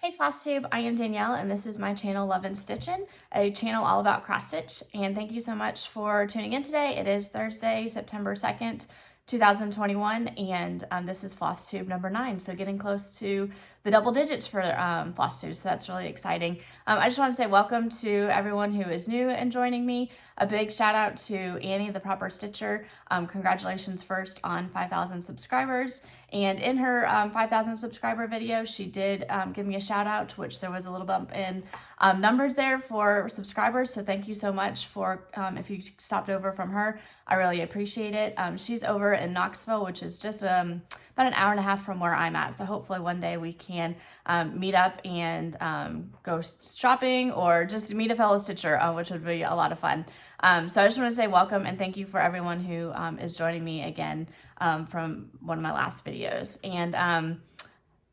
Hey Flosstube, I am Danielle and this is my channel Love and Stitchin', a channel all about cross stitch, and thank you so much for tuning in today. It is Thursday, September 2nd, 2021, and this is Flosstube number 9, so getting close to the double digits for Flosstube, so that's really exciting. I just want to say welcome to everyone who is new and joining me. A big shout out to Annie, the Proper Stitcher. Congratulations first on 5,000 subscribers. And in her 5,000 subscriber video, she did give me a shout out, to which there was a little bump in numbers there for subscribers. So thank you so much for if you stopped over from her. I really appreciate it. She's over in Knoxville, which is just about an hour and a half from where I'm at. So hopefully one day we can meet up and go shopping or just meet a fellow stitcher, which would be a lot of fun. So I just want to say welcome and thank you for everyone who is joining me again from one of my last videos. And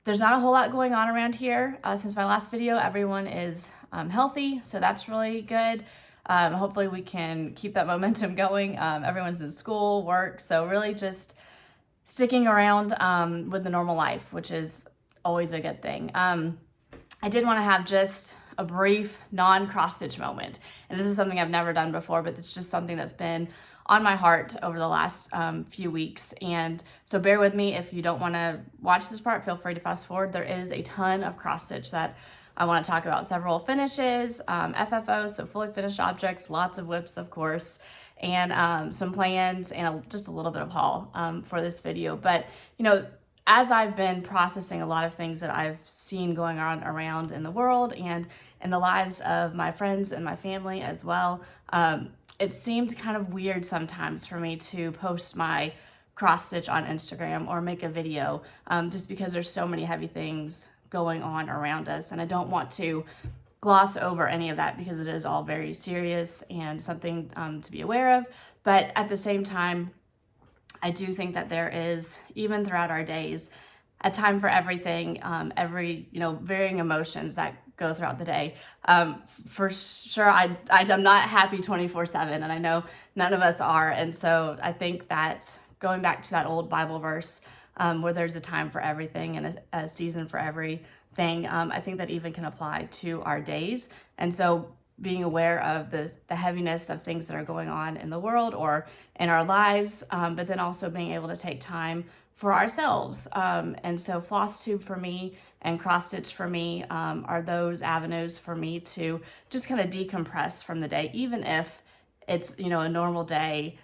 there's not a whole lot going on around here. Since my last video, everyone is healthy, so that's really good. Hopefully we can keep that momentum going. Everyone's in school, work, so really just sticking around with the normal life, which is always a good thing. I did want to have just a brief non-cross stitch moment. And this is something I've never done before, but it's just something that's been on my heart over the last few weeks. And so bear with me if you don't want to watch this part, feel free to fast forward. There is a ton of cross stitch that I want to talk about, several finishes, FFOs, so fully finished objects, lots of whips, of course, and some plans and just a little bit of haul for this video. But, you know, as I've been processing a lot of things that I've seen going on around in the world and in the lives of my friends and my family as well, it seemed kind of weird sometimes for me to post my cross stitch on Instagram or make a video just because there's so many heavy things going on around us, and I don't want to gloss over any of that because it is all very serious and something to be aware of. But at the same time, I do think that there is, even throughout our days, a time for everything, varying emotions that go throughout the day. For sure, I'm not happy 24/7, and I know none of us are. And so I think that going back to that old Bible verse where there's a time for everything and a season for everything, I think that even can apply to our days. And so being aware of the heaviness of things that are going on in the world or in our lives, but then also being able to take time for ourselves. And so Flosstube for me and cross stitch for me are those avenues for me to just kind of decompress from the day, even if it's, a normal day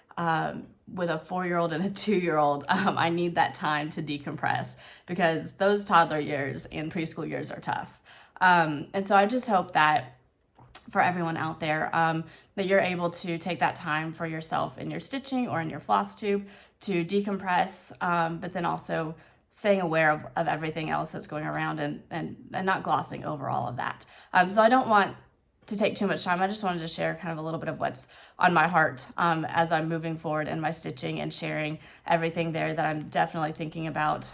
with a 4-year-old and a 2-year-old. I need that time to decompress because those toddler years and preschool years are tough. And so I just hope that for everyone out there, that you're able to take that time for yourself in your stitching or in your Flosstube to decompress, but then also staying aware of everything else that's going around and not glossing over all of that. So I don't want to take too much time. I just wanted to share kind of a little bit of what's on my heart as I'm moving forward in my stitching and sharing everything there that I'm definitely thinking about.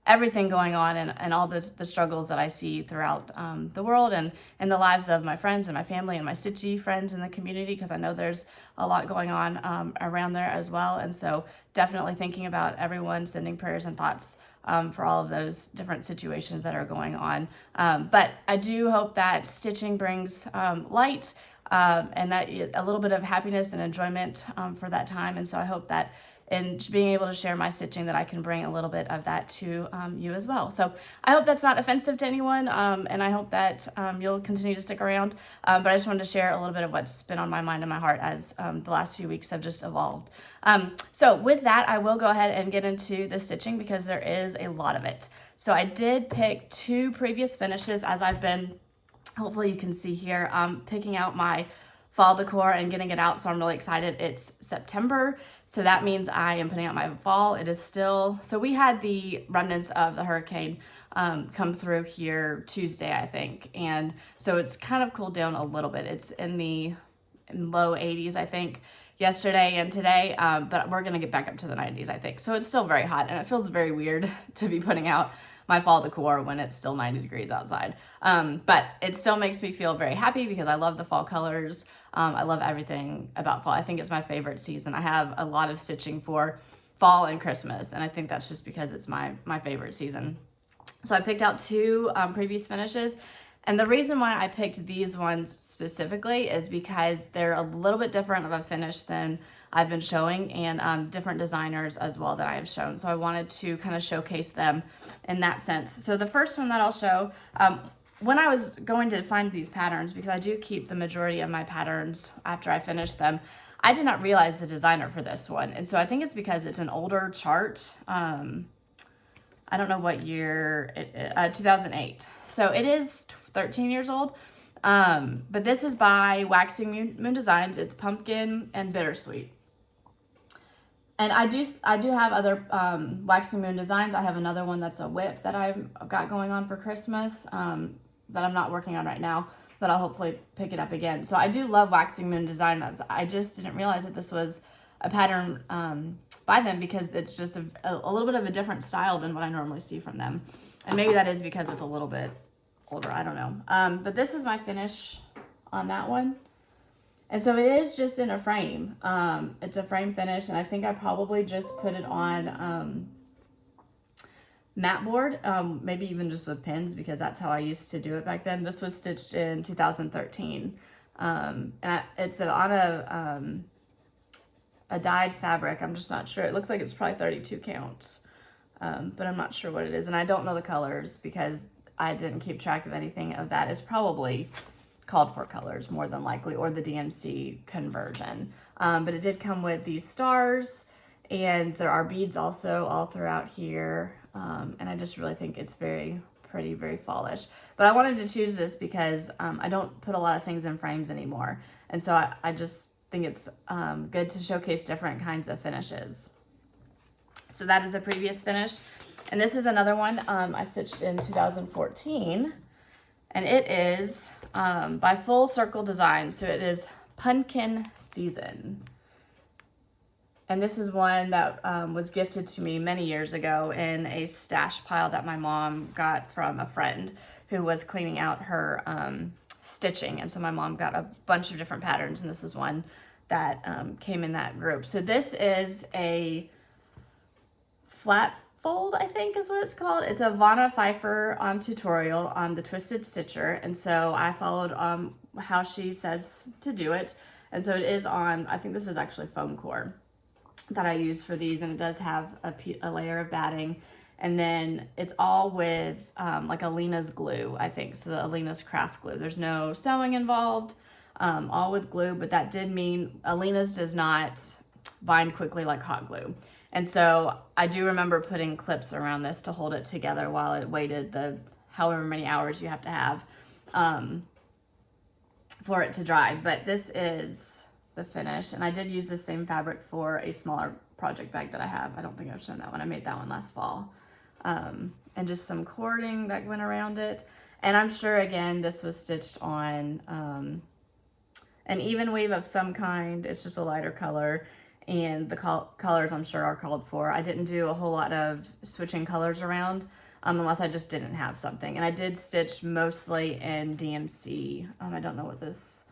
Everything going on and all the struggles that I see throughout the world and in the lives of my friends and my family and my stitchy friends in the community, because I know there's a lot going on around there as well. And so definitely thinking about everyone, sending prayers and thoughts for all of those different situations that are going on. But I do hope that stitching brings light and that a little bit of happiness and enjoyment for that time. And so I hope that in being able to share my stitching that I can bring a little bit of that to you as well. So I hope that's not offensive to anyone, and I hope that you'll continue to stick around. But I just wanted to share a little bit of what's been on my mind and my heart as the last few weeks have just evolved. So with that, I will go ahead and get into the stitching because there is a lot of it. So I did pick 2 previous finishes as I've been, hopefully you can see here, picking out my fall decor and getting it out. So I'm really excited. It's September, so that means I am putting out my fall. It is still, so we had the remnants of the hurricane come through here Tuesday, I think. And so it's kind of cooled down a little bit. It's in the low 80s, I think, yesterday and today, but we're gonna get back up to the 90s, I think. So it's still very hot and it feels very weird to be putting out my fall decor when it's still 90 degrees outside. But it still makes me feel very happy because I love the fall colors. I love everything about fall. I think it's my favorite season. I have a lot of stitching for fall and Christmas, and I think that's just because it's my favorite season. So I picked out two previous finishes. And the reason why I picked these ones specifically is because they're a little bit different of a finish than I've been showing, and different designers as well that I have shown. So I wanted to kind of showcase them in that sense. So the first one that I'll show, when I was going to find these patterns, because I do keep the majority of my patterns after I finish them, I did not realize the designer for this one. And so I think it's because it's an older chart. I don't know what year it is, 2008. So it is 13 years old. But this is by Waxing Moon Designs. It's pumpkin and bittersweet. And I do have other Waxing Moon designs. I have another one that's a whip that I've got going on for Christmas that I'm not working on right now, but I'll hopefully pick it up again. So I do love Waxing Moon designs. I just didn't realize that this was a pattern by them, because it's just a little bit of a different style than what I normally see from them. And maybe that is because it's a little bit older, I don't know. But this is my finish on that one. And so it is just in a frame. It's a frame finish, and I think I probably just put it on mat board, maybe even just with pins, because that's how I used to do it back then. This was stitched in 2013. And it's on a dyed fabric. I'm just not sure. It looks like it's probably 32 counts, but I'm not sure what it is. And I don't know the colors because I didn't keep track of anything of that. It's probably called for colors more than likely, or the DMC conversion. But it did come with these stars, and there are beads also all throughout here. And I just really think it's very pretty, very fallish. But I wanted to choose this because I don't put a lot of things in frames anymore. And so I just think it's good to showcase different kinds of finishes. So that is a previous finish. And this is another one I stitched in 2014. And it is by Full Circle Designs. So it is Pumpkin Season. And this is one that was gifted to me many years ago in a stash pile that my mom got from a friend who was cleaning out her stitching. And so my mom got a bunch of different patterns, and this is one that came in that group. So this is a flat fold, I think is what it's called. It's a Vanna Pfeiffer tutorial on the Twisted Stitcher. And so I followed how she says to do it. And so it is on, I think this is actually foam core that I use for these. And it does have a layer of batting. And then it's all with like Alina's glue, I think. So the Alina's craft glue. There's no sewing involved, all with glue. But that did mean Alina's does not bind quickly like hot glue. And so I do remember putting clips around this to hold it together while it waited the however many hours you have to have for it to dry. But this is the finish. And I did use the same fabric for a smaller project bag that I have. I don't think I've shown that one. I made that one last fall. And just some cording that went around it. And I'm sure, again, this was stitched on an even weave of some kind. It's just a lighter color. And the colors, I'm sure, are called for. I didn't do a whole lot of switching colors around unless I just didn't have something. And I did stitch mostly in DMC. I don't know what this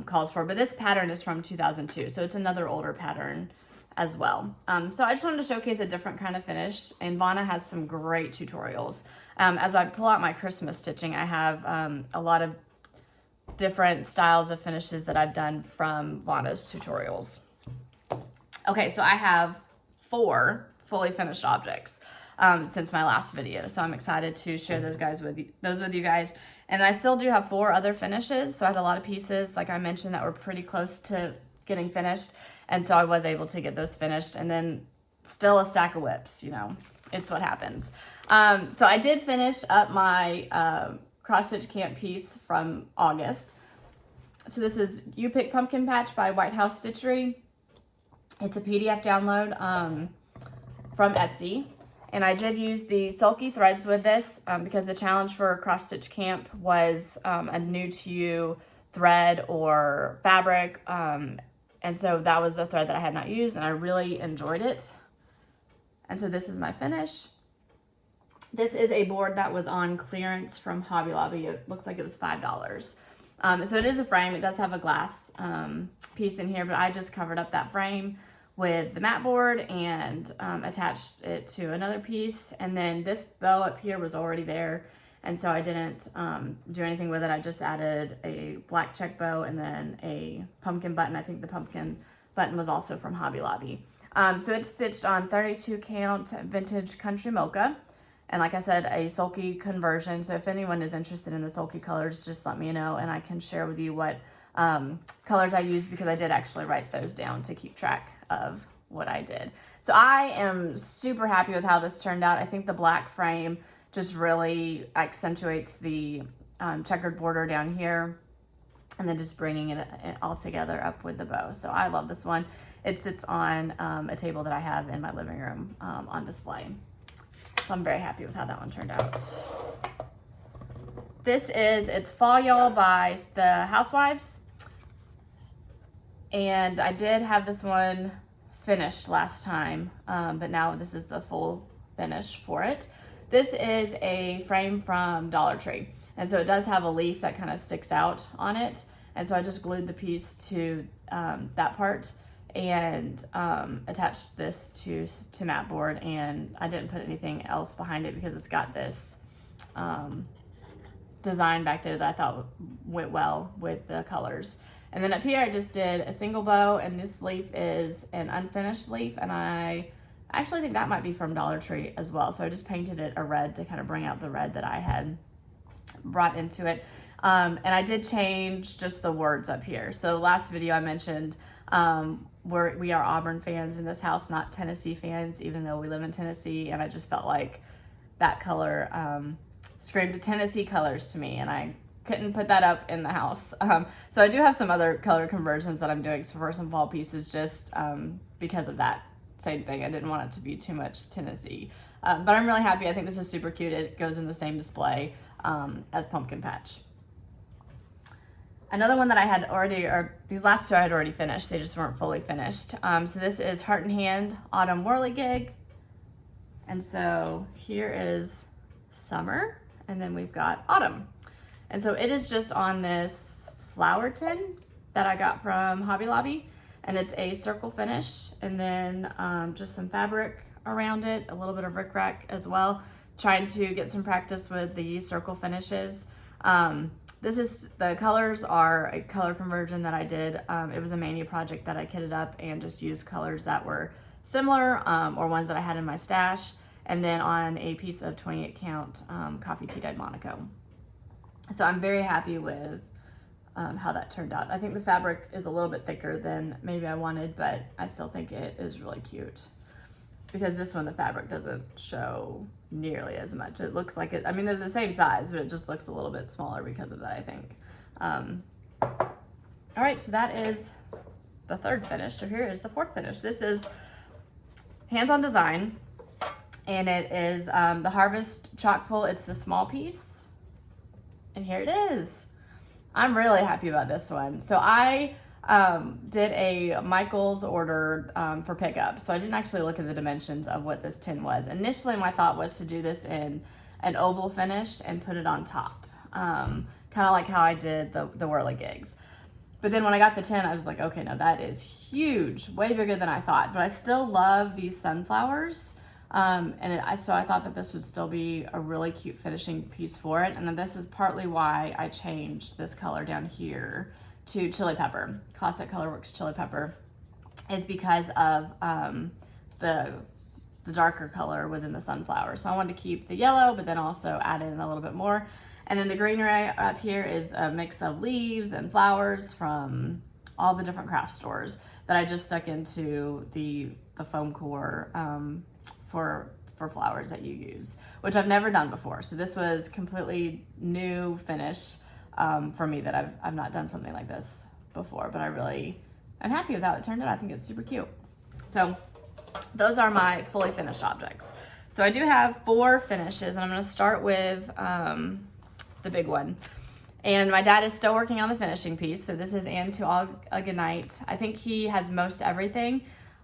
calls for, but this pattern is from 2002. So it's another older pattern as well. So I just wanted to showcase a different kind of finish. And Vanna has some great tutorials. As I pull out my Christmas stitching, I have a lot of different styles of finishes that I've done from Vanna's tutorials. Okay, so I have 4 fully finished objects since my last video, so I'm excited to share those with you guys. And I still do have 4 other finishes, so I had a lot of pieces, like I mentioned, that were pretty close to getting finished, and so I was able to get those finished. And then still a stack of whips, you know, it's what happens. So I did finish up my cross stitch camp piece from August. So this is You Pick Pumpkin Patch by White House Stitchery. It's a PDF download from Etsy. And I did use the sulky threads with this because the challenge for cross stitch camp was a new to you thread or fabric. And so that was a thread that I had not used, and I really enjoyed it. And so this is my finish. This is a board that was on clearance from Hobby Lobby. It looks like it was $5. So it is a frame. It does have a glass piece in here, but I just covered up that frame with the mat board and attached it to another piece. And then this bow up here was already there, and so I didn't do anything with it. I just added a black check bow and then a pumpkin button. I think the pumpkin button was also from Hobby Lobby. So it's stitched on 32 count vintage country mocha. And like I said, a sulky conversion. So if anyone is interested in the sulky colors, just let me know and I can share with you what colors I used, because I did actually write those down to keep track of what I did. So I am super happy with how this turned out. I think the black frame just really accentuates the checkered border down here, and then just bringing it all together up with the bow. So I love this one. It sits on a table that I have in my living room on display. So I'm very happy with how that one turned out. This is It's Fall Y'all by the Housewives. And I did have this one finished last time, but now this is the full finish for it. This is a frame from Dollar Tree. And so it does have a leaf that kind of sticks out on it. And so I just glued the piece to that part and attached this to mat board. And I didn't put anything else behind it because it's got this design back there that I thought went well with the colors. And then up here I just did a single bow, and this leaf is an unfinished leaf, and I actually think that might be from Dollar Tree as well. So I just painted it a red to kind of bring out the red that I had brought into it. And I did change just the words up here. So last video I mentioned we are Auburn fans in this house, not Tennessee fans, even though we live in Tennessee, and I just felt like that color screamed Tennessee colors to me, and I couldn't put that up in the house. So I do have some other color conversions that I'm doing for some fall pieces, just because of that same thing. I didn't want it to be too much Tennessee. But I'm really happy. I think this is super cute. It goes in the same display as Pumpkin Patch. Another one that I had already, or these last two I had already finished, they just weren't fully finished. So this is Heart and Hand Autumn Whirligig. And so here is summer, and then we've got autumn. And so it is just on this flower tin that I got from Hobby Lobby, and it's a circle finish, and then just some fabric around it, a little bit of rickrack as well, trying to get some practice with the circle finishes. The colors are a color conversion that I did. It was a manu project that I kitted up and just used colors that were similar or ones that I had in my stash, and then on a piece of 28 count coffee tea dyed Monaco. So I'm very happy with how that turned out. I think the fabric is a little bit thicker than maybe I wanted, but I still think it is really cute. Because this one, the fabric doesn't show nearly as much. It looks like it, I mean, they're the same size, but it just looks a little bit smaller because of that, I think. All right, so that is the third finish. So here is the fourth finish. This is Hands On Design, and it is the Harvest Chockful. It's the small piece. And here it is. I'm really happy about this one. So I did a Michael's order for pickup. So I didn't actually look at the dimensions of what this tin was. Initially, my thought was to do this in an oval finish and put it on top. Kind of like how I did the whirligigs. But then when I got the tin, I was like, okay, no, that is huge, way bigger than I thought. But I still love these sunflowers. So I thought that this would still be a really cute finishing piece for it. And then this is partly why I changed this color down here to Chili Pepper. Classic Colorworks Chili Pepper is because of the darker color within the sunflower. So I wanted to keep the yellow, but then also add in a little bit more. And then the greenery up here is a mix of leaves and flowers from all the different craft stores that I just stuck into the foam core for flowers that you use, which I've never done before. So this was completely new finish for me, that I've not done something like this before, but I'm happy with how it turned out. I think it's super cute. So those are my fully finished objects. So I do have 4 finishes, and I'm gonna start with the big one. And my dad is still working on the finishing piece. So this is And to All a Good Night. I think he has most everything.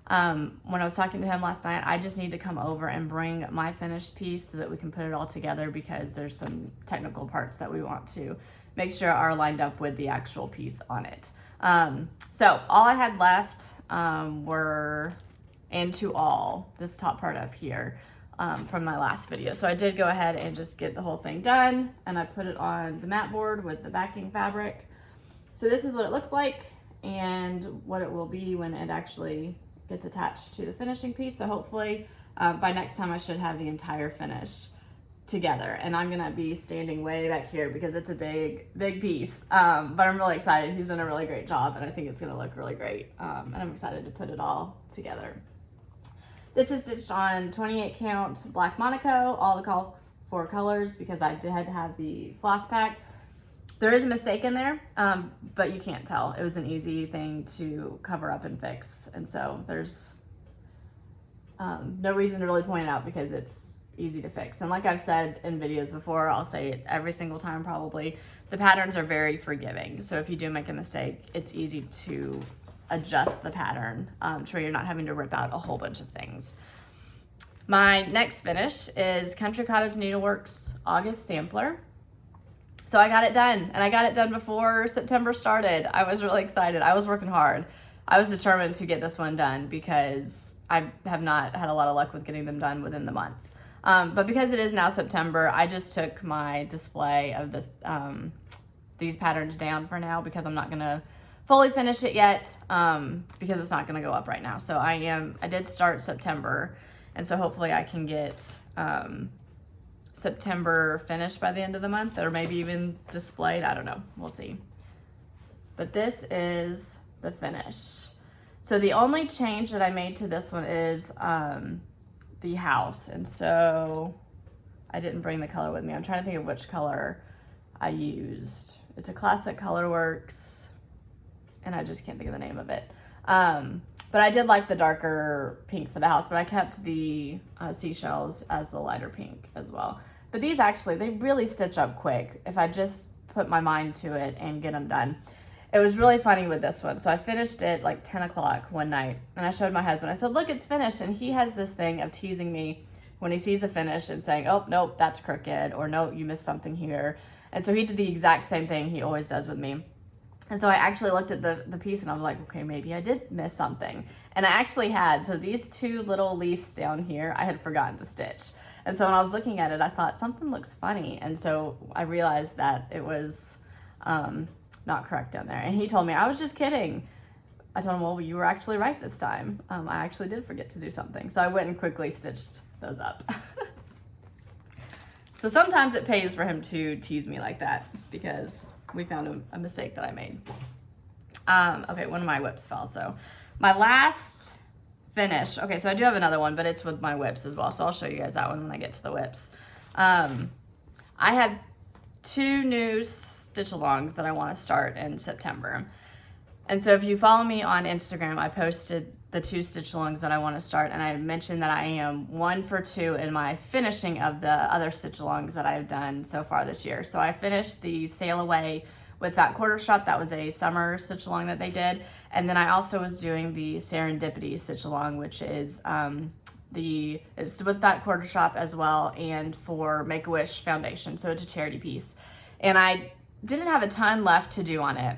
When I was talking to him last night, I just need to come over and bring my finished piece so that we can put it all together, because there's some technical parts that we want to make sure are lined up with the actual piece on it. So all I had left were, and to all, this top part up here, from my last video. So I did go ahead and just get the whole thing done, and I put it on the mat board with the backing fabric. So this is what it looks like and what it will be when it actually gets attached to the finishing piece. So hopefully by next time I should have the entire finish together, and I'm gonna be standing way back here because it's a big piece, but I'm really excited. He's done a really great job, and I think it's gonna look really great, and I'm excited to put it all together. This is stitched on 28 count black Monaco, all the four colors, because I did have the floss pack. There is a mistake in there, but you can't tell. It was an easy thing to cover up and fix, and so there's no reason to really point it out because it's easy to fix. And like I've said in videos before, I'll say it every single time probably, the patterns are very forgiving. So if you do make a mistake, it's easy to adjust the pattern to where you're not having to rip out a whole bunch of things. My next finish is Country Cottage Needleworks August Sampler. So I got it done, and I got it done before September started. I was really excited. I was working hard. I was determined to get this one done because I have not had a lot of luck with getting them done within the month. But because it is now September, I just took my display of this, these patterns down for now because I'm not gonna fully finish it yet because it's not gonna go up right now. So I did start September, and so hopefully I can get September finished by the end of the month, or maybe even displayed. I don't know, we'll see. But this is the finish. So the only change that I made to this one is the house, and so I didn't bring the color with me. I'm trying to think of which color I used. It's a classic Colorworks, and I just can't think of the name of it. But I did like the darker pink for the house, but I kept the seashells as the lighter pink as well. But these actually, they really stitch up quick if I just put my mind to it and get them done. It was really funny with this one. So I finished it like 10 o'clock one night, and I showed my husband. I said, look, it's finished. And he has this thing of teasing me when he sees a finish and saying, oh, nope, that's crooked, or no, you missed something here. And so he did the exact same thing he always does with me. And so I actually looked at the piece, and I was like, okay, maybe I did miss something. And I actually had. So these two little leaves down here, I had forgotten to stitch. And so when I was looking at it, I thought something looks funny. And so I realized that it was not correct down there. And he told me, I was just kidding. I told him, well, you were actually right this time. I actually did forget to do something. So I went and quickly stitched those up. So sometimes it pays for him to tease me like that because we found a mistake that I made. Okay, one of my whips fell. So my last finish, okay, so I do have another one, but it's with my whips as well. So I'll show you guys that one when I get to the whips. I have two new stitch alongs that I want to start in September. And so if you follow me on Instagram, I posted the two stitch alongs that I want to start, and I mentioned that I am 1 for 2 in my finishing of the other stitch alongs that I've done so far this year. So I finished the Sail Away with that quarter shop. That was a summer stitch along that they did. And then I also was doing the Serendipity stitch along, which is it's with that quarter shop as well, and for Make-A-Wish Foundation. So it's a charity piece. And I didn't have a ton left to do on it,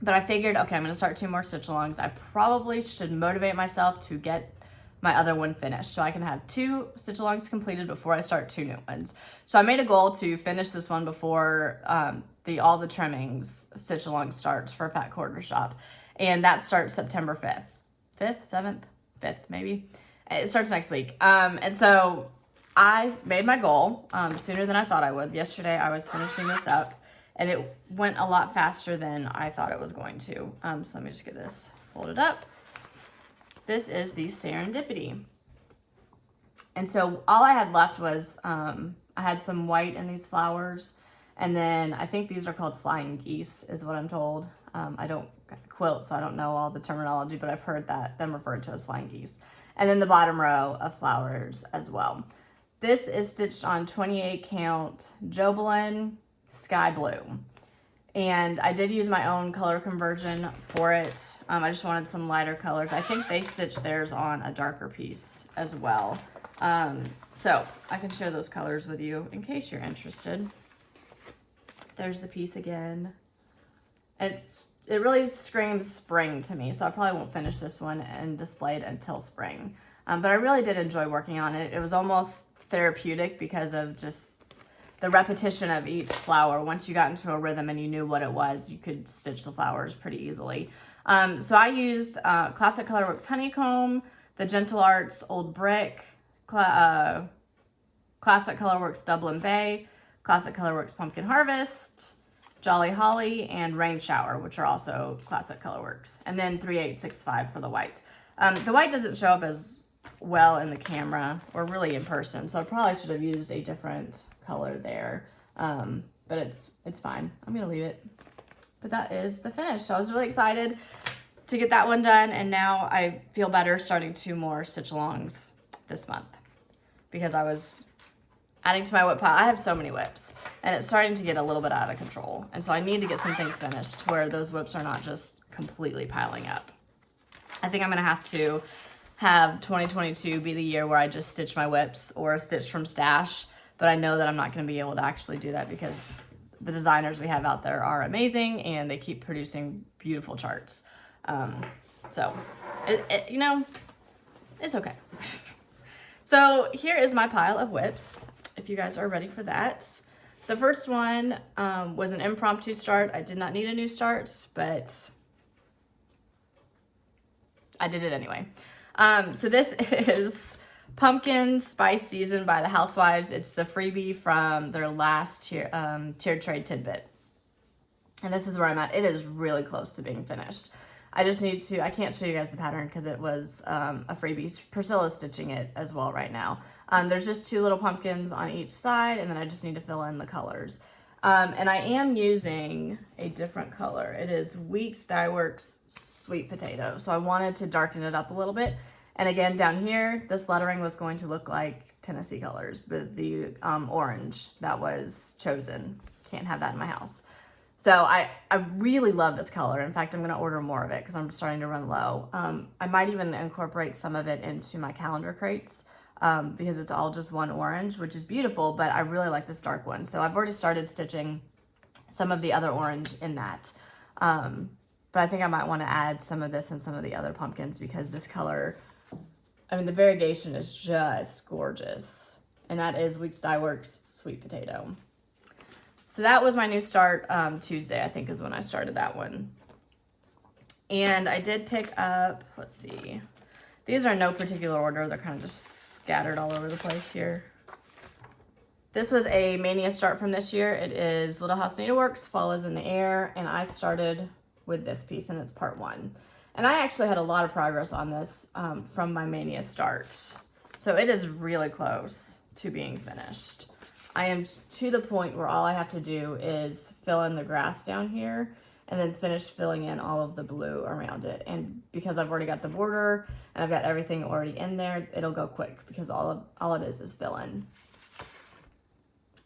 but I figured, okay, I'm gonna start 2 more stitch alongs. I probably should motivate myself to get my other one finished so I can have 2 stitch alongs completed before I start 2 new ones. So I made a goal to finish this one before all the trimmings stitch along starts for Fat Quarter Shop. And that starts September 5th. 5th, 7th, 5th maybe. It starts next week. And so I made my goal sooner than I thought I would. Yesterday I was finishing this up, and it went a lot faster than I thought it was going to. So let me just get this folded up. This is the Serendipity. And so all I had left was, I had some white in these flowers, and then I think these are called flying geese is what I'm told. I don't quilt, so I don't know all the terminology, but I've heard them referred to as flying geese. And then the bottom row of flowers as well. This is stitched on 28 count Jobelin Sky Blue. And I did use my own color conversion for it. I just wanted some lighter colors. I think they stitched theirs on a darker piece as well. So I can share those colors with you in case you're interested. There's the piece again. It's it really screams spring to me, so I probably won't finish this one and display it until spring. But I really did enjoy working on it. It was almost therapeutic because of just the repetition of each flower. Once you got into a rhythm and you knew what it was, you could stitch the flowers pretty easily. So I used Classic Colorworks Honeycomb, the Gentle Arts Old Brick, Classic Colorworks Dublin Bay, Classic Colorworks Pumpkin Harvest, Jolly Holly, and Rain Shower, which are also Classic Colorworks. And then 3865 for the white. The white doesn't show up as well in the camera or really in person, so I probably should have used a different color there. But it's fine. I'm gonna leave it. But that is the finish. So I was really excited to get that one done, and now I feel better starting 2 more stitch alongs this month because I was adding to my whip pile. I have so many whips, and it's starting to get a little bit out of control. And so I need to get some things finished where those whips are not just completely piling up. I think I'm gonna have to have 2022 be the year where I just stitch my whips or stitch from stash, but I know that I'm not gonna be able to actually do that because the designers we have out there are amazing and they keep producing beautiful charts. So, you know, it's okay. So here is my pile of whips, if you guys are ready for that. The first one was an impromptu start. I did not need a new start, but I did it anyway. So this is Pumpkin Spice Season by the Housewives. It's the freebie from their last tiered trade tidbit. And this is where I'm at. It is really close to being finished. I just need to, I can't show you guys the pattern because it was a freebie. Priscilla's stitching it as well right now. There's just 2 little pumpkins on each side, and then I just need to fill in the colors. And I am using a different color. It is Weeks Dye Works Sweet Potato. So I wanted to darken it up a little bit. And again, down here, this lettering was going to look like Tennessee colors, but the orange that was chosen. Can't have that in my house. So I really love this color. In fact, I'm going to order more of it because I'm starting to run low. I might even incorporate some of it into my calendar crates because it's all just one orange, which is beautiful, but I really like this dark one. So I've already started stitching some of the other orange in that. But I think I might want to add some of this and some of the other pumpkins because this color, I mean, the variegation is just gorgeous. And that is Weeks Dye Works Sweet Potato. So that was my new start. Tuesday, I think, is when I started that one. And I did pick up, let's see. These are in no particular order. They're kind of just scattered all over the place here. This was a Mania start from this year. It is Little House Needleworks, Fall is in the Air. And I started with this piece, and it's part 1. And I actually had a lot of progress on this from my Mania start. So it is really close to being finished. I am to the point where all I have to do is fill in the grass down here and then finish filling in all of the blue around it. And because I've already got the border and I've got everything already in there, it'll go quick because all it is fill in.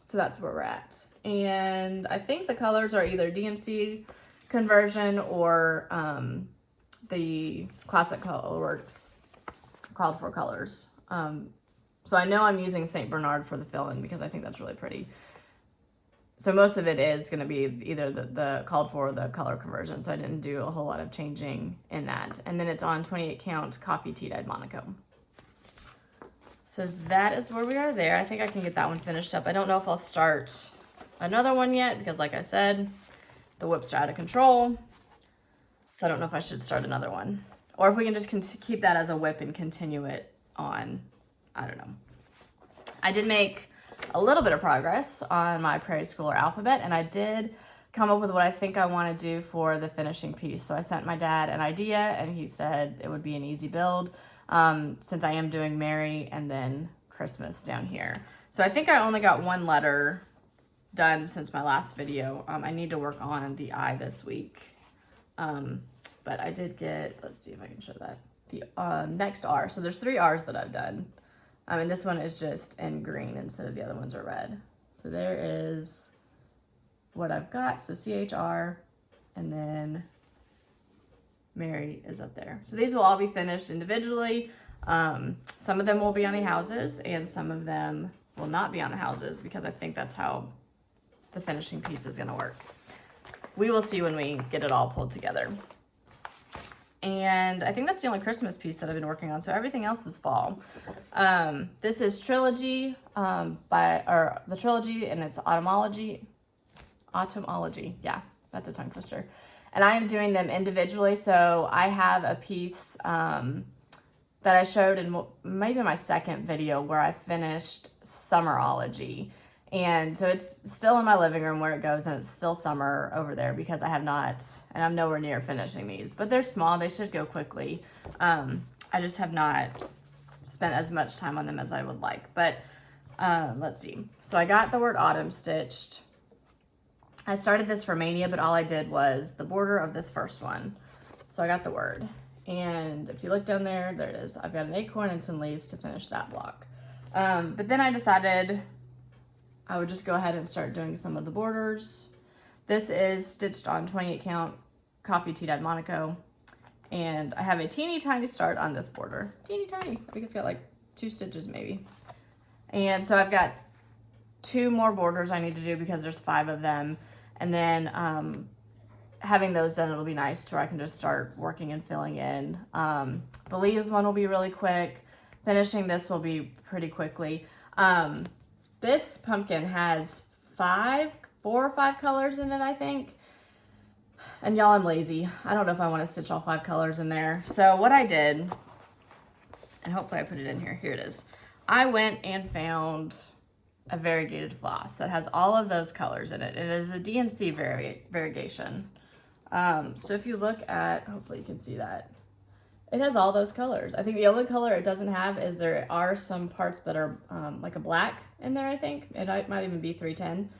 So that's where we're at. And I think the colors are either DMC conversion or the Classic Colorworks called for colors. So I know I'm using St. Bernard for the fill-in because I think that's really pretty. So most of it is going to be either the called for or the color conversion. So I didn't do a whole lot of changing in that. And then it's on 28 count coffee tea-dyed monochrome. So that is where we are there. I think I can get that one finished up. I don't know if I'll start another one yet because like I said, the whips are out of control. So I don't know if I should start another one. Or if we can just keep that as a whip and continue it on. I don't know. I did make a little bit of progress on my Prairie Schooler alphabet, and I did come up with what I think I want to do for the finishing piece. So I sent my dad an idea, and he said it would be an easy build since I am doing Merry and then Christmas down here. So I think I only got 1 letter done since my last video. I need to work on the I this week. But I did get, let's see if I can show that, the next R. So there's 3 R's that I've done. And this one is just in green instead of the other ones are red. So there is what I've got. So CHR, and then Mary is up there. So these will all be finished individually. Some of them will be on the houses and some of them will not be on the houses because I think that's how the finishing piece is gonna work. we will see when we get it all pulled together. And I think that's the only Christmas piece that I've been working on. So everything else is fall. This is Trilogy the Trilogy, and it's Autumnology. Yeah, that's a tongue twister. And I am doing them individually. So I have a piece that I showed in maybe my second video where I finished Summerology. And so it's still in my living room where it goes, and it's still summer over there because I have not, and I'm nowhere near finishing these, but they're small. They should go quickly. I just have not spent as much time on them as I would like, but let's see. So I got the word autumn stitched. I started this for Mania, but all I did was the border of this first one. So I got the word. And if you look down there, there it is. I've got an acorn and some leaves to finish that block. But then I decided I would just go ahead and start doing some of the borders. This is stitched on 28 count coffee tea dyed Monaco. And I have a teeny tiny start on this border. Teeny tiny. I think it's got like 2 stitches maybe. And so I've got 2 more borders I need to do because there's 5 of them. And then having those done, it'll be nice to where I can just start working and filling in. The leaves one will be really quick. Finishing this will be pretty quickly. This pumpkin has 4 or 5 colors in it, I think. And y'all, I'm lazy. I don't know if I want to stitch all 5 colors in there. So what I did, and hopefully I put it in here. Here it is. I went and found a variegated floss that has all of those colors in it. It is a DMC variegation. So if you look at, hopefully you can see that. It has all those colors. I think the only color it doesn't have is there are some parts that are like a black in there, I think. It might even be 310.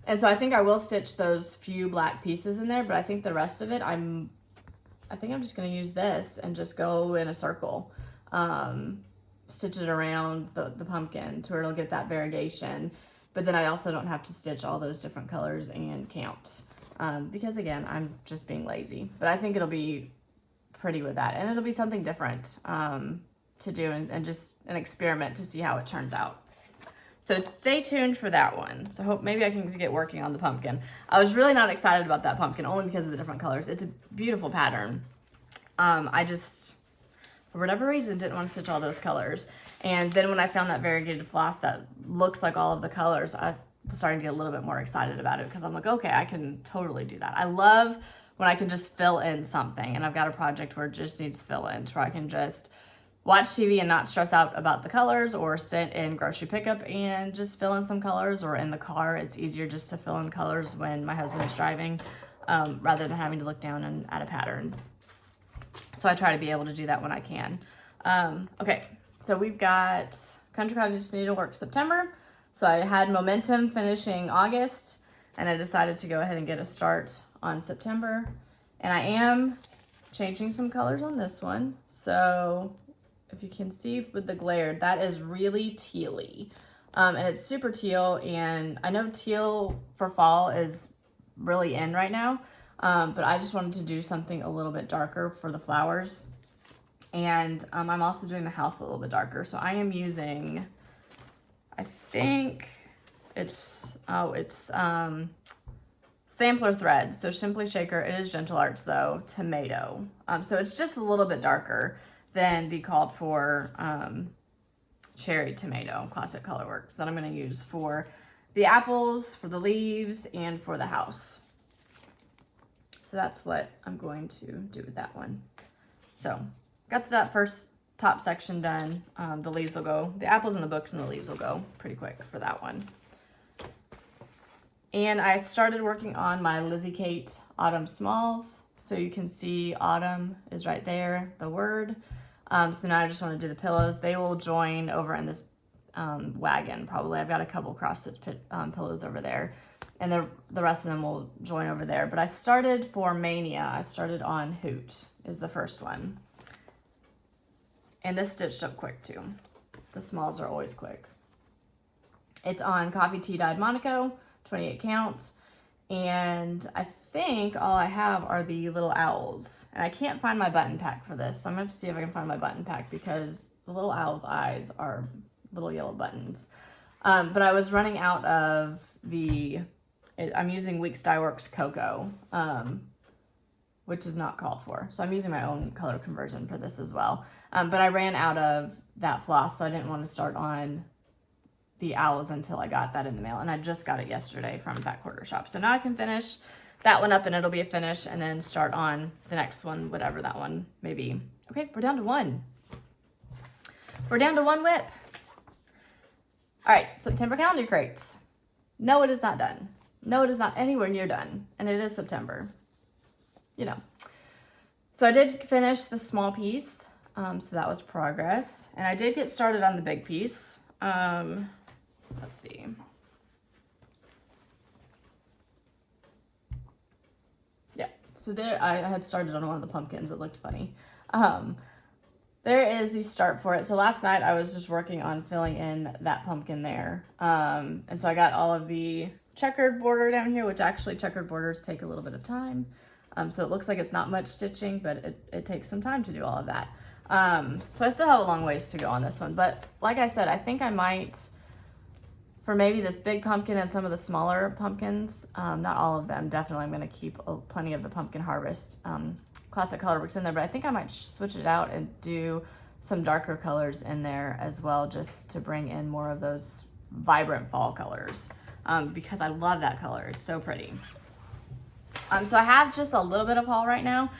And so I think I will stitch those few black pieces in there, but I think the rest of it, I think I'm just gonna use this and just go in a circle. Stitch it around the pumpkin to where it'll get that variegation. But then I also don't have to stitch all those different colors and count. Because again, I'm just being lazy. But I think it'll be pretty with that, and it'll be something different to do and just an experiment to see how it turns out. So stay tuned for that one. So hope maybe I can get working on the pumpkin. I was really not excited about that pumpkin only because of the different colors. It's a beautiful pattern. I just, for whatever reason, didn't want to stitch all those colors. And then when I found that variegated floss that looks like all of the colors, I was starting to get a little bit more excited about it because I'm like, okay, I can totally do that. I love when I can just fill in something, and I've got a project where it just needs fill in, where I can just watch TV and not stress out about the colors, or sit in grocery pickup and just fill in some colors, or in the car. It's easier just to fill in colors when my husband is driving rather than having to look down and add a pattern. So I try to be able to do that when I can. Okay, so we've got Country Cottage Needlework September. So I had momentum finishing August, and I decided to go ahead and get a start on September. And I am changing some colors on this one. So if you can see with the glare, that is really tealy. And it's super teal, and I know teal for fall is really in right now, but I just wanted to do something a little bit darker for the flowers. And I'm also doing the house a little bit darker. So I am using, I think it's sampler threads. So Simply Shaker, it is Gentle Arts though, Tomato. So it's just a little bit darker than the called for Cherry Tomato Classic Colorworks that I'm going to use for the apples, for the leaves, and for the house. So that's what I'm going to do with that one. So got that first top section done. The leaves will go, the apples and the books and the leaves will go pretty quick for that one. And I started working on my Lizzie Kate Autumn Smalls. So you can see Autumn is right there, the word. So now I just want to do the pillows. They will join over in this wagon probably. I've got a couple cross-stitch pillows over there. And the rest of them will join over there. But I started for Mania. I started on Hoot is the first one. And this stitched up quick too. The smalls are always quick. It's on Coffee Tea Dyed Monaco, 28 count. And I think all I have are the little owls. And I can't find my button pack for this. So I'm going to have to see if I can find my button pack because the little owl's eyes are little yellow buttons. But I was running out of the I'm using Weeks Dye Works Cocoa, which is not called for. So I'm using my own color conversion for this as well. But I ran out of that floss, so I didn't want to start on the owls until I got that in the mail. And I just got it yesterday from Fat Quarter Shop. So now I can finish that one up and it'll be a finish, and then start on the next one, whatever that one may be. Okay, we're down to one. We're down to one whip. All right, September calendar crates. No, it is not done. No, it is not anywhere near done. And it is September. You know. So I did finish the small piece. So that was progress. And I did get started on the big piece. Let's see. Yeah, so there I had started on one of the pumpkins. It looked funny. There is the start for it. So last night I was just working on filling in that pumpkin there. And so I got all of the checkered border down here, which actually checkered borders take a little bit of time. So it looks like it's not much stitching, but it takes some time to do all of that. So I still have a long ways to go on this one. But like I said, I think I might, for maybe this big pumpkin and some of the smaller pumpkins, not all of them, definitely I'm going to keep plenty of the Pumpkin Harvest Classic Colorworks in there, but I think I might switch it out and do some darker colors in there as well, just to bring in more of those vibrant fall colors, because I love that color. It's so pretty. So I have just a little bit of haul right now.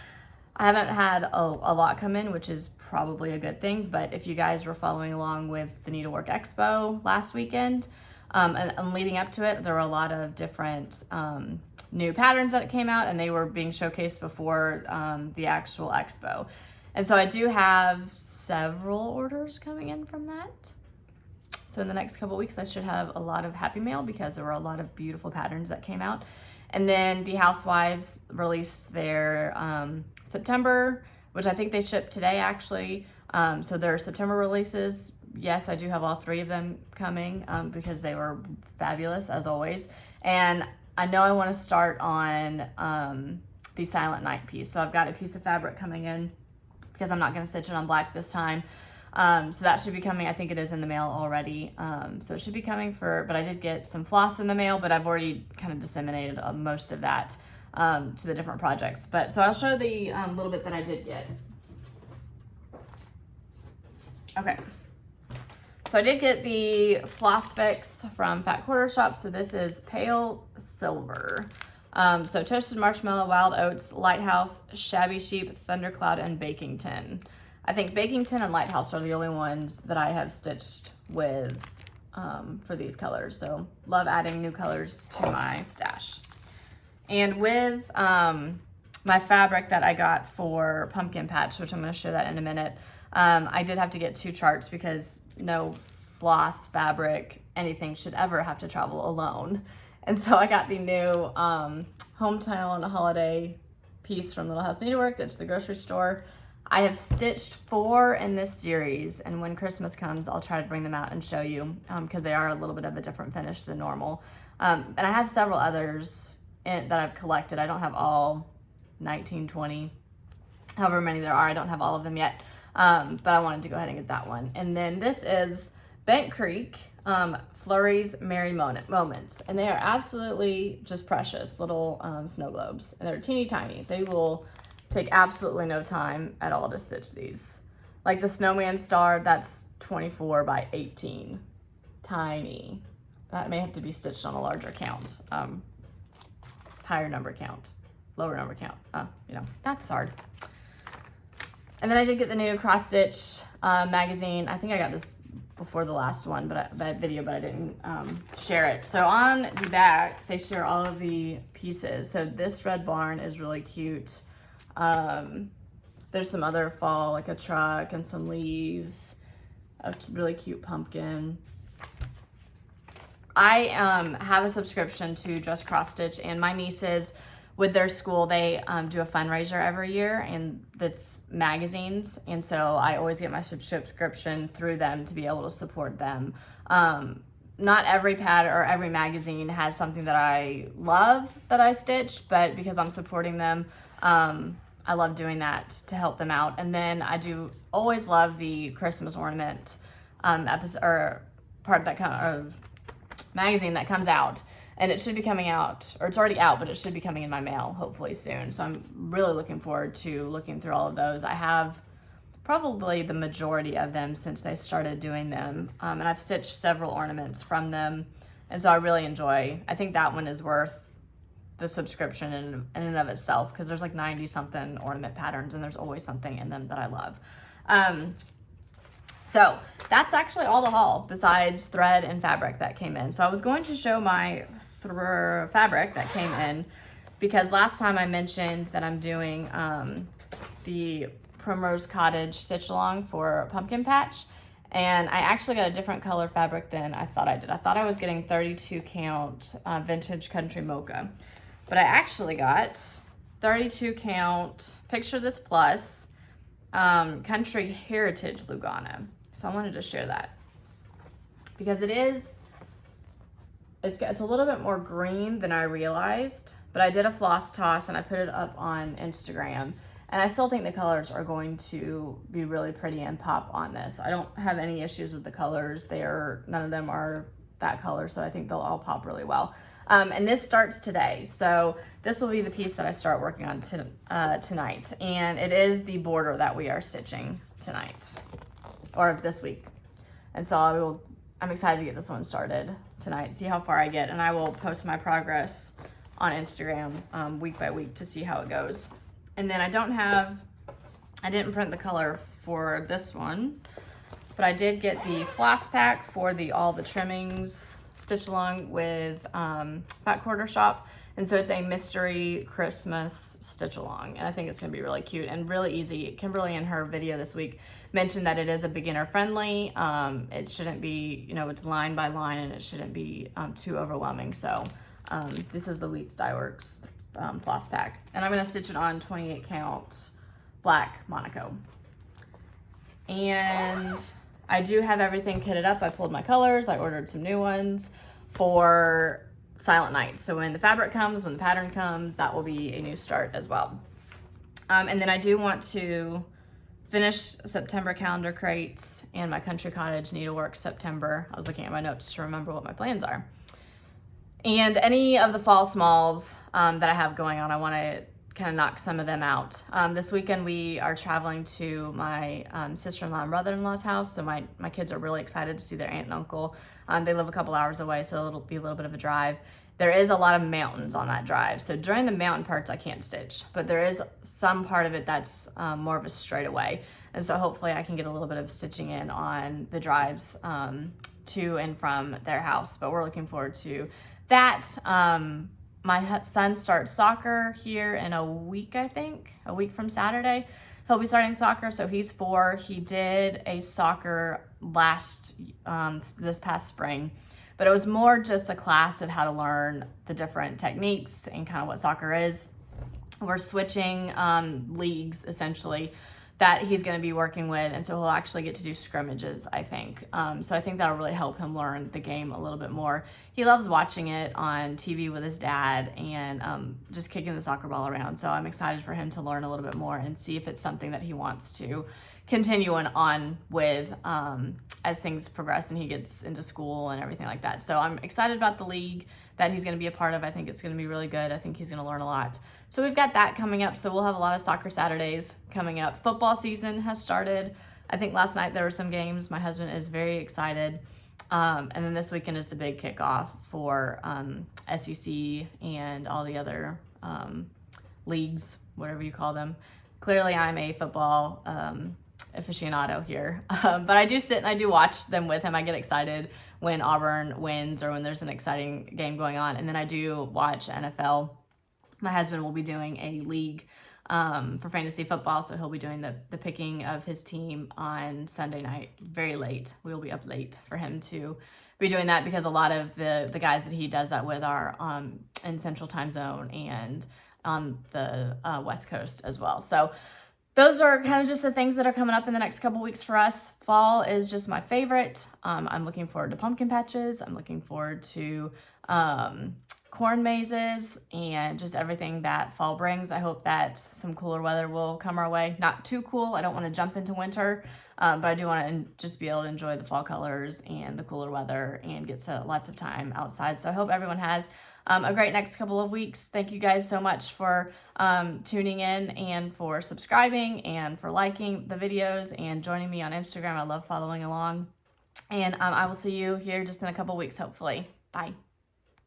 I haven't had a lot come in, which is probably a good thing, but if you guys were following along with the Needlework Expo last weekend, and leading up to it, there were a lot of different new patterns that came out, and they were being showcased before the actual expo. And so I do have several orders coming in from that. So in the next couple weeks, I should have a lot of happy mail, because there were a lot of beautiful patterns that came out. And then the Housewives released their September, which I think they shipped today actually. So their September releases, yes, I do have all 3 of them coming, because they were fabulous as always. And I know I want to start on the Silent Night piece. So I've got a piece of fabric coming in, because I'm not going to stitch it on black this time. So that should be coming. I think it is in the mail already. So it should be coming but I did get some floss in the mail, but I've already kind of disseminated most of that to the different projects. But so I'll show the little bit that I did get. Okay. So I did get the Floss Fix from Fat Quarter Shop. So this is Pale Silver. So Toasted Marshmallow, Wild Oats, Lighthouse, Shabby Sheep, Thundercloud, and Baking Tin. I think Baking Tin and Lighthouse are the only ones that I have stitched with for these colors. So love adding new colors to my stash. And with my fabric that I got for Pumpkin Patch, which I'm going to show that in a minute, I did have to get 2 charts, because no floss fabric, anything should ever have to travel alone. And so I got the new Hometown Holiday piece from Little House Needlework. It's the grocery store. I have stitched 4 in this series, and when Christmas comes, I'll try to bring them out and show you, because they are a little bit of a different finish than normal. And I have several others that I've collected. I don't have all 19, 20, however many there are. I don't have all of them yet, but I wanted to go ahead and get that one. And then this is Bent Creek Flurries Merry Moments, and they are absolutely just precious little snow globes, and they're teeny tiny. They will take absolutely no time at all to stitch these. Like the snowman star, that's 24 by 18. Tiny. That may have to be stitched on a larger count. Higher number count. Lower number count. You know, that's hard. And then I did get the new Cross Stitch magazine. I think I got this before the last one, that video, but I didn't share it. So on the back, they share all of the pieces. So this red barn is really cute. There's some other fall, like a truck and some leaves, a really cute pumpkin. I have a subscription to Just Cross Stitch, and my nieces, with their school, they do a fundraiser every year, and that's magazines. And so I always get my subscription through them to be able to support them. Not every pad or every magazine has something that I love that I stitch, but because I'm supporting them, I love doing that to help them out. And then I do always love the Christmas ornament episode or part of that magazine that comes out. and it should be coming out, or it's already out, but it should be coming in my mail hopefully soon. So I'm really looking forward to looking through all of those. I have probably the majority of them since I started doing them, and I've stitched several ornaments from them, and so I really enjoy. I think that one is worth the subscription in and of itself, because there's like 90 something ornament patterns and there's always something in them that I love. So that's actually all the haul besides thread and fabric that came in. So I was going to show my fabric that came in, because last time I mentioned that I'm doing the Primrose Cottage stitch along for Pumpkin Patch, and I actually got a different color fabric than I thought I did. I thought I was getting 32 count vintage country mocha, but I actually got 32 count, picture this plus, country heritage Lugana. So I wanted to share that because it's a little bit more green than I realized, but I did a floss toss and I put it up on Instagram, and I still think the colors are going to be really pretty and pop on this. I don't have any issues with the colors. None of them are that color, so I think they'll all pop really well. And this starts today, so this will be the piece that I start working on tonight, and it is the border that we are stitching tonight, or this week. And so I'm excited to get this one started tonight, see how far I get, and I will post my progress on Instagram week by week to see how it goes. And then I didn't print the color for this one, but I did get the floss pack for all the trimmings stitch along with Fat Quarter Shop. And so it's a mystery Christmas stitch along, and I think it's gonna be really cute and really easy. Kimberly in her video this week mentioned that it is a beginner friendly. It shouldn't be, it's line by line, and it shouldn't be too overwhelming. So this is the Wheat Dye Works floss pack, and I'm gonna stitch it on 28 count black Monaco. And I do have everything kitted up. I pulled my colors, I ordered some new ones for Silent Night. So when the fabric comes, when the pattern comes, that will be a new start as well. And then I do want to finish September calendar crates and my Country Cottage needlework September. I was looking at my notes to remember what my plans are. And any of the fall smalls that I have going on, I want to kind of knock some of them out. This weekend we are traveling to my sister-in-law and brother-in-law's house, so my kids are really excited to see their aunt and uncle. They live a couple hours away, so it'll be a little bit of a drive. There is a lot of mountains on that drive, so during the mountain parts I can't stitch, but there is some part of it that's more of a straightaway, and so hopefully I can get a little bit of stitching in on the drives to and from their house, but we're looking forward to that. My son starts soccer here in a week, I think, a week from Saturday. He'll be starting soccer, so he's 4. He did a soccer this past spring, but it was more just a class of how to learn the different techniques and kind of what soccer is. We're switching leagues, essentially, that he's going to be working with, and so he'll actually get to do scrimmages, I think. So I think that'll really help him learn the game a little bit more. He loves watching it on TV with his dad and just kicking the soccer ball around. So I'm excited for him to learn a little bit more and see if it's something that he wants to continue on with as things progress and he gets into school and everything like that. So I'm excited about the league that he's going to be a part of. I think it's going to be really good. I think he's going to learn a lot. So we've got that coming up. So we'll have a lot of soccer Saturdays coming up. Football season has started. I think last night there were some games. My husband is very excited. And then this weekend is the big kickoff for SEC and all the other leagues, whatever you call them. Clearly I'm a football aficionado here, but I do sit and I do watch them with him. I get excited when Auburn wins or when there's an exciting game going on. And then I do watch NFL. My husband will be doing a league for fantasy football, so he'll be doing the picking of his team on Sunday night, very late. We will be up late for him to be doing that because a lot of the guys that he does that with are in Central Time Zone and on the West Coast as well. So those are kind of just the things that are coming up in the next couple weeks for us. Fall is just my favorite. I'm looking forward to pumpkin patches. I'm looking forward to corn mazes and just everything that fall brings. I hope that some cooler weather will come our way. Not too cool. I don't want to jump into winter, but I do want to just be able to enjoy the fall colors and the cooler weather and get lots of time outside. So I hope everyone has a great next couple of weeks. Thank you guys so much for tuning in and for subscribing and for liking the videos and joining me on Instagram. I love following along. And I will see you here just in a couple weeks, hopefully. Bye.